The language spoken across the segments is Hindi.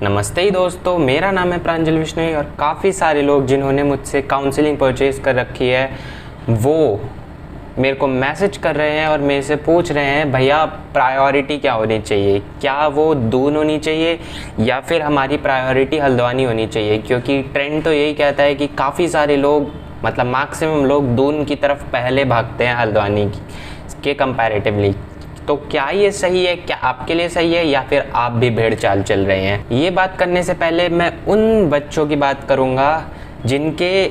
नमस्ते ही दोस्तों, मेरा नाम है प्रांजल विश्नोई और काफ़ी सारे लोग जिन्होंने मुझसे काउंसलिंग परचेज़ कर रखी है वो मेरे को मैसेज कर रहे हैं और मेरे से पूछ रहे हैं भैया प्रायोरिटी क्या होनी चाहिए, क्या वो दून होनी चाहिए या फिर हमारी प्रायोरिटी हल्द्वानी होनी चाहिए। क्योंकि ट्रेंड तो यही कहता है कि काफ़ी सारे लोग मतलब मैक्सिमम लोग दून की तरफ पहले भागते हैं हल्द्वानी के कंपैरेटिवली। तो क्या ये सही है, क्या आपके लिए सही है या फिर आप भी भेड़ चाल चल रहे हैं। ये बात करने से पहले मैं उन बच्चों की बात करूँगा जिनके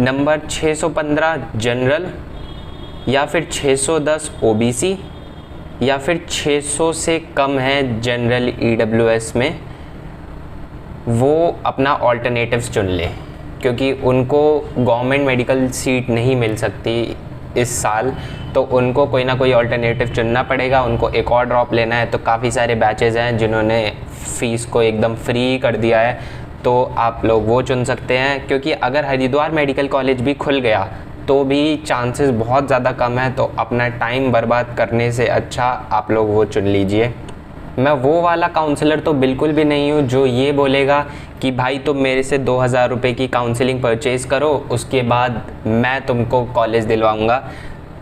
नंबर 615 जनरल या फिर 610 ओबीसी या फिर 600 से कम है जनरल ईडब्ल्यूएस में। वो अपना ऑल्टरनेटिव्स चुन लें क्योंकि उनको गवर्नमेंट मेडिकल सीट नहीं मिल सकती इस साल, तो उनको कोई ना कोई ऑल्टरनेटिव चुनना पड़ेगा। उनको एक और ड्रॉप लेना है, तो काफ़ी सारे बैचेज़ हैं जिन्होंने फ़ीस को एकदम फ्री कर दिया है, तो आप लोग वो चुन सकते हैं। क्योंकि अगर हरिद्वार मेडिकल कॉलेज भी खुल गया तो भी चांसेस बहुत ज़्यादा कम है, तो अपना टाइम बर्बाद करने से अच्छा आप लोग वो चुन लीजिए। मैं वो वाला काउंसलर तो बिल्कुल भी नहीं हूँ जो ये बोलेगा कि भाई तुम मेरे से 2000 रुपये की काउंसलिंग परचेज़ करो, उसके बाद मैं तुमको कॉलेज दिलवाऊँगा।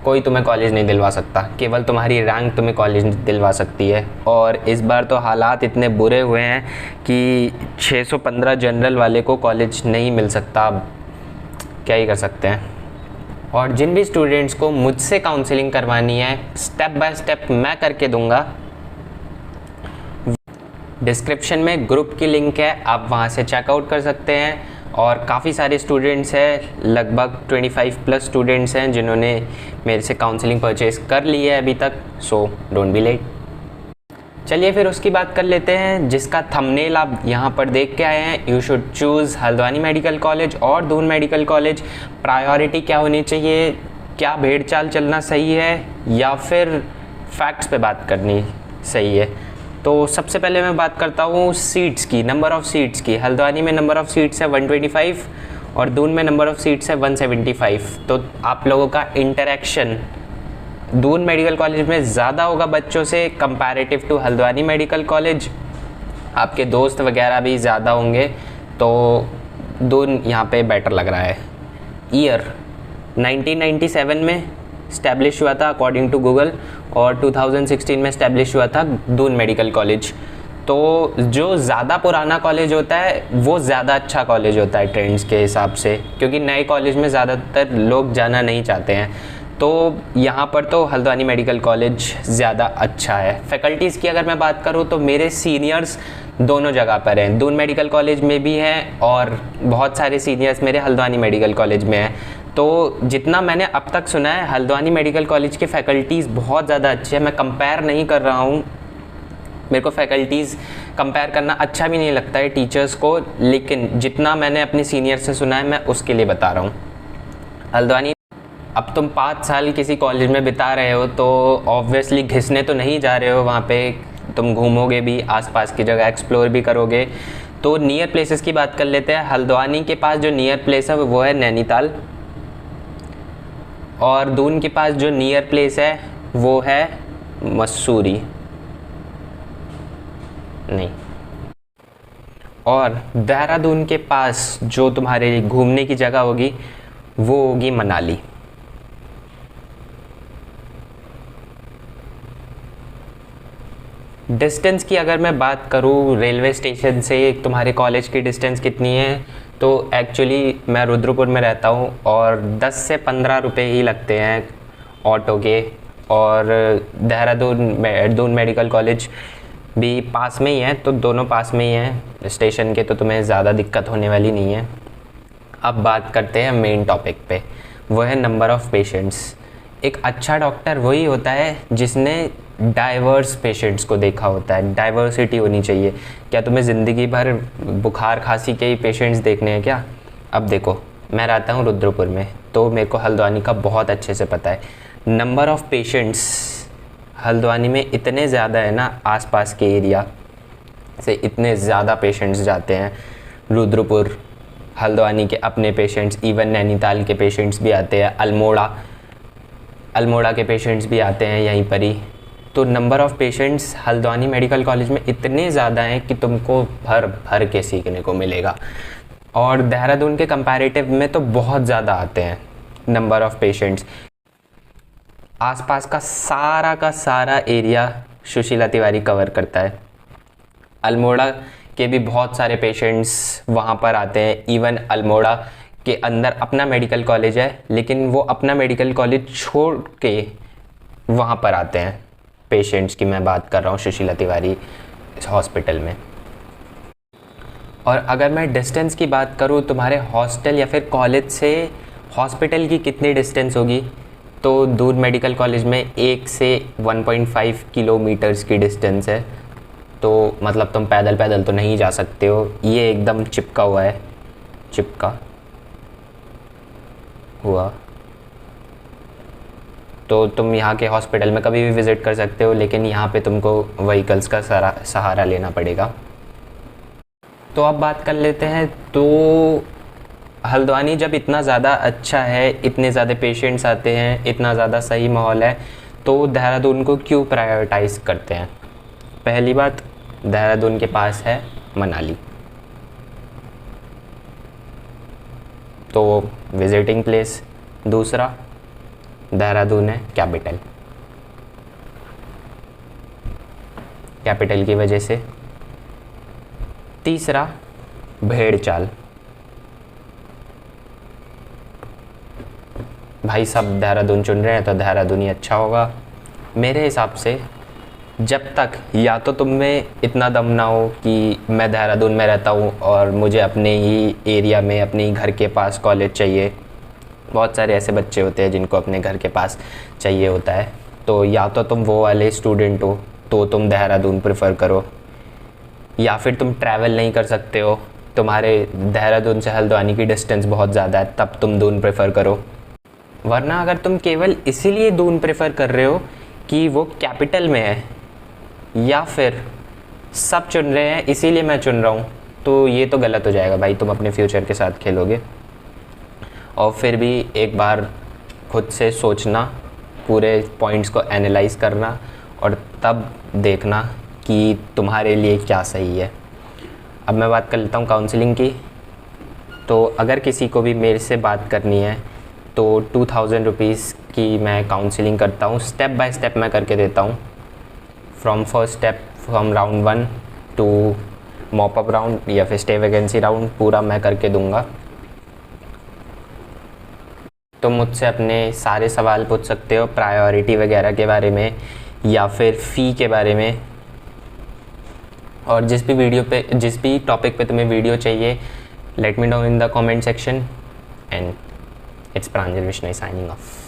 कोई तुम्हें कॉलेज नहीं दिलवा सकता, केवल तुम्हारी रैंक तुम्हें कॉलेज दिलवा सकती है। और इस बार तो हालात इतने बुरे हुए हैं कि 615 जनरल वाले को कॉलेज नहीं मिल सकता। अब क्या ही कर सकते हैं। और जिन भी स्टूडेंट्स को मुझसे काउंसलिंग करवानी है स्टेप बाय स्टेप मैं करके दूंगा। डिस्क्रिप्शन में ग्रुप की लिंक है, आप वहाँ से चेकआउट कर सकते हैं। और काफ़ी सारे स्टूडेंट्स हैं, लगभग 25 प्लस स्टूडेंट्स हैं जिन्होंने मेरे से काउंसलिंग परचेज़ कर ली है अभी तक। So don't be late. चलिए फिर उसकी बात कर लेते हैं जिसका थंबनेल आप यहाँ पर देख के आए हैं। You should choose Haldwani medical college और दून मेडिकल कॉलेज। प्रायोरिटी क्या होनी चाहिए, क्या भेड़ चाल चलना सही है या फिर फैक्ट्स पे बात करनी सही है। तो सबसे पहले मैं बात करता हूँ सीट्स की, नंबर ऑफ़ सीट्स की। हल्द्वानी में नंबर ऑफ़ सीट्स है 125 और दून में नंबर ऑफ़ सीट्स है 175। तो आप लोगों का इंटरेक्शन दून मेडिकल कॉलेज में ज़्यादा होगा बच्चों से comparative to Haldwani medical college. आपके दोस्त वगैरह भी ज़्यादा होंगे, तो दून यहाँ पे बेटर लग रहा है। ईयर 1997 में इस्टेब्लिश हुआ था अकॉर्डिंग टू गूगल और 2016 में इस्टेब्लिश हुआ था दून मेडिकल कॉलेज। तो जो ज़्यादा पुराना कॉलेज होता है वो ज़्यादा अच्छा कॉलेज होता है ट्रेंड्स के हिसाब से, क्योंकि नए कॉलेज में ज़्यादातर लोग जाना नहीं चाहते हैं। तो यहाँ पर तो हल्द्वानी मेडिकल कॉलेज ज़्यादा अच्छा है। फैकल्टीज़ की अगर मैं बात करूँ तो मेरे सीनियर्स दोनों जगह पर हैं, दून मेडिकल कॉलेज में भी हैं और बहुत सारे सीनियर्स मेरे हल्द्वानी मेडिकल कॉलेज में हैं। तो जितना मैंने अब तक सुना है हल्द्वानी मेडिकल कॉलेज के फैकल्टीज़ बहुत ज़्यादा अच्छे हैं। मैं कंपेयर नहीं कर रहा हूँ, मेरे को फैकल्टीज़ कंपेयर करना अच्छा भी नहीं लगता है टीचर्स को, लेकिन जितना मैंने अपने सीनियर से सुना है मैं उसके लिए बता रहा हूँ। हल्द्वानी, अब तुम 5 साल किसी कॉलेज में बिता रहे हो तो ऑब्वियसली घिसने तो नहीं जा रहे हो वहाँ पे, तुम घूमोगे भी, आसपास की जगह एक्सप्लोर भी करोगे। तो नियर प्लेसेस की बात कर लेते हैं। हल्द्वानी के पास जो नियर प्लेस है वो है नैनीताल और दून के पास जो नियर प्लेस है वो है मसूरी नहीं, और देहरादून के पास जो तुम्हारे घूमने की जगह होगी वो होगी मनाली। डिस्टेंस की अगर मैं बात करूँ रेलवे स्टेशन से तुम्हारे कॉलेज की डिस्टेंस कितनी है, तो एक्चुअली मैं रुद्रपुर में रहता हूँ और 10 से 15 रुपये ही लगते हैं ऑटो के। और दून मेडिकल कॉलेज भी पास में ही है, तो दोनों पास में ही हैं स्टेशन के, तो तुम्हें ज़्यादा दिक्कत होने वाली नहीं है। अब बात करते हैं मेन टॉपिक पे, वो है नंबर ऑफ़ पेशेंट्स। एक अच्छा डॉक्टर वही होता है जिसने डाइवर्स पेशेंट्स को देखा होता है। डाइवर्सिटी होनी चाहिए। क्या तुम्हें ज़िंदगी भर बुखार खांसी के ही पेशेंट्स देखने हैं क्या? अब देखो, मैं रहता हूँ रुद्रपुर में, तो मेरे को हल्द्वानी का बहुत अच्छे से पता है। नंबर ऑफ़ पेशेंट्स हल्द्वानी में इतने ज़्यादा है ना, आसपास के एरिया से इतने ज़्यादा पेशेंट्स जाते हैं। रुद्रपुर, हल्द्वानी के अपने पेशेंट्स, इवन नैनीताल के पेशेंट्स भी आते हैं, अल्मोड़ा के पेशेंट्स भी आते हैं यहीं पर ही। तो number of patients Haldwani medical college में इतने ज़्यादा हैं कि तुमको भर भर के सीखने को मिलेगा, और देहरादून के कंपैरेटिव में तो बहुत ज़्यादा आते हैं नंबर ऑफ़ पेशेंट्स। आसपास का सारा एरिया सुशीला तिवारी कवर करता है। अल्मोड़ा के भी बहुत सारे पेशेंट्स वहाँ पर आते हैं। इवन अल्मोड़ा के अंदर अपना मेडिकल कॉलेज है, लेकिन वो अपना मेडिकल कॉलेज छोड़ के वहाँ पर आते हैं पेशेंट्स की मैं बात कर रहा हूँ सुशीला तिवारी हॉस्पिटल में। और अगर मैं डिस्टेंस की बात करूँ तुम्हारे हॉस्टल या फिर कॉलेज से हॉस्पिटल की कितनी डिस्टेंस होगी, तो दूर मेडिकल कॉलेज में 1 से 1.5 किलोमीटर्स की डिस्टेंस है। तो मतलब तुम पैदल पैदल तो नहीं जा सकते हो, ये एकदम चिपका हुआ है, चिपका हुआ। तो तुम यहाँ के हॉस्पिटल में कभी भी विज़िट कर सकते हो, लेकिन यहाँ पे तुमको व्हीकल्स का सहारा लेना पड़ेगा। तो अब बात कर लेते हैं, तो हल्द्वानी जब इतना ज़्यादा अच्छा है, इतने ज़्यादा पेशेंट्स आते हैं, इतना ज़्यादा सही माहौल है, तो देहरादून को क्यों प्रायोरिटाइज़ करते हैं? पहली बात, देहरादून के पास है मनाली, तो विजिटिंग प्लेस। दूसरा, देहरादून है कैपिटल, कैपिटल की वजह से। तीसरा, भेड़ चाल। भाई सब देहरादून चुन रहे हैं तो देहरादून ही अच्छा होगा मेरे हिसाब से। जब तक या तो तुम में इतना दम ना हो कि मैं देहरादून में रहता हूँ और मुझे अपने ही एरिया में अपने ही घर के पास कॉलेज चाहिए। बहुत सारे ऐसे बच्चे होते हैं जिनको अपने घर के पास चाहिए होता है, तो या तो तुम वो वाले स्टूडेंट हो तो तुम देहरादून प्रेफर करो, या फिर तुम ट्रैवल नहीं कर सकते हो, तुम्हारे देहरादून से हल्द्वानी की डिस्टेंस बहुत ज़्यादा है, तब तुम दून प्रेफर करो। वरना अगर तुम केवल इसीलिए दून प्रेफर कर रहे हो कि वो कैपिटल में है, या फिर सब चुन रहे हैं इसीलिए मैं चुन रहा हूँ, तो ये तो गलत हो जाएगा भाई, तुम अपने फ्यूचर के साथ खेलोगे। और फिर भी एक बार खुद से सोचना, पूरे पॉइंट्स को एनालाइज करना, और तब देखना कि तुम्हारे लिए क्या सही है। अब मैं बात कर लेता हूँ काउंसलिंग की। तो अगर किसी को भी मेरे से बात करनी है तो 2000 रुपीज़ की मैं काउंसलिंग करता हूँ, स्टेप बाय स्टेप मैं करके देता हूँ। From first step, from round 1 to mop up round या फिर स्टे वैकेंसी राउंड, पूरा मैं करके दूंगा। तो मुझसे अपने सारे सवाल पूछ सकते हो, प्रायोरिटी वगैरह के बारे में या फिर फ़ी के बारे में। और जिस भी टॉपिक पे तुम्हें वीडियो चाहिए, let me know in the comment section. And it's Pranjal Vishnoi signing of.